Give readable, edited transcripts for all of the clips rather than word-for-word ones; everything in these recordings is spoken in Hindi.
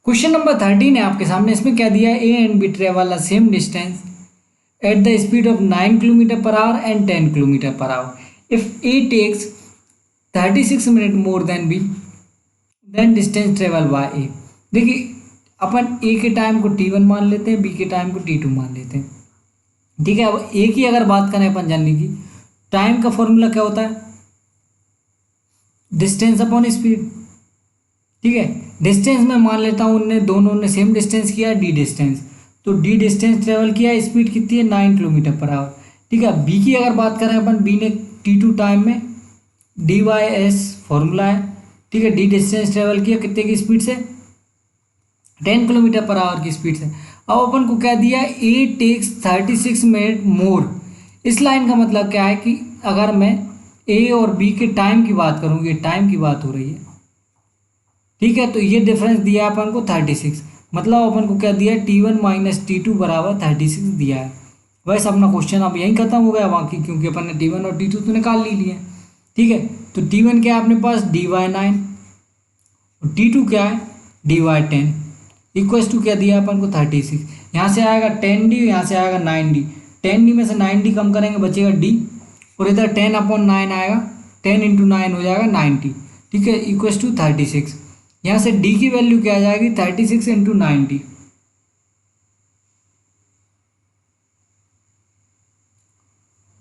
क्वेश्चन नंबर 13 है आपके सामने। इसमें क्या दिया है, A and B travel the same distance at the speed of 9 kilometre per hour and 10 kilometre per hour. If A takes 36 minute more than B, then distance travel by A. देखिए अपन ए के टाइम को T1 मान लेते हैं, बी के टाइम को T2 मान लेते हैं, ठीक है। अब ए की अगर बात करें अपन जानने की, टाइम का फॉर्मूला क्या होता है, डिस्टेंस अपॉन स्पीड, ठीक है। डिस्टेंस में मान लेता हूँ उनने दोनों ने सेम डिस्टेंस किया है, डी डिस्टेंस, तो डी डिस्टेंस ट्रेवल किया है, स्पीड कितनी है 9 किलोमीटर पर आवर, ठीक है। बी की अगर बात करें अपन, बी ने T2 टाइम में dy/s फॉर्मूला है, ठीक है। डी डिस्टेंस ट्रेवल किया कितने की स्पीड से, 10 किलोमीटर पर आवर की स्पीड से। अब अपन को क्या दिया है, ए टेक्स 36 मिनट मोर। इस लाइन का मतलब क्या है कि अगर मैं ए और बी के टाइम की बात करूँ, ये टाइम की बात हो रही है, ठीक है, तो ये डिफरेंस दिया है अपन को 36, मतलब अपन को क्या दिया है, T1 माइनस T2 बराबर 36 दिया है। वैसे अपना क्वेश्चन अब यहीं खत्म हो गया बाकी, क्योंकि अपन ने T1 और T2 तो निकाल ही लिए, ठीक है। तो T1 क्या है अपने पास dy9, और T2 क्या है dy10, इक्वल्स टू क्या दिया है अपन को 36। यहाँ से आएगा 10D, यहाँ से आएगा 9D, 10D में से 9D कम करेंगे बचेगा D, और इधर 10/9 आएगा, 10 × 9 हो जाएगा 90, ठीक है, इक्वल्स टू 36। यहाँ से D की वैल्यू क्या आ जाएगी, 36 × 90,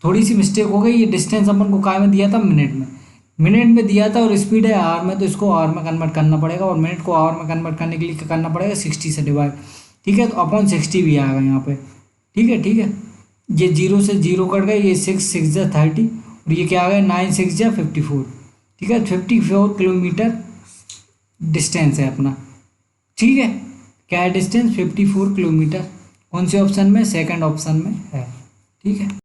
थोड़ी सी मिस्टेक हो गई, ये डिस्टेंस अपन को काय में दिया था, मिनट में दिया था, और स्पीड है आवर में, तो इसको आवर में कन्वर्ट करना पड़ेगा, और मिनट को आवर में कन्वर्ट करने के लिए क्या करना पड़ेगा, 60 से डिवाइड, ठीक है। तो अपॉन 60 भी आएगा यहाँ पे, ठीक है, ठीक है। ये 0 से 0 कट गए, ये 6 6 जा 30, और ये क्या आ गया 9 6 जा 54, ठीक है। 54 किलोमीटर डिस्टेंस है अपना, ठीक है। क्या है डिस्टेंस, 54 किलोमीटर। कौन से ऑप्शन में, सेकंड ऑप्शन में है, ठीक है।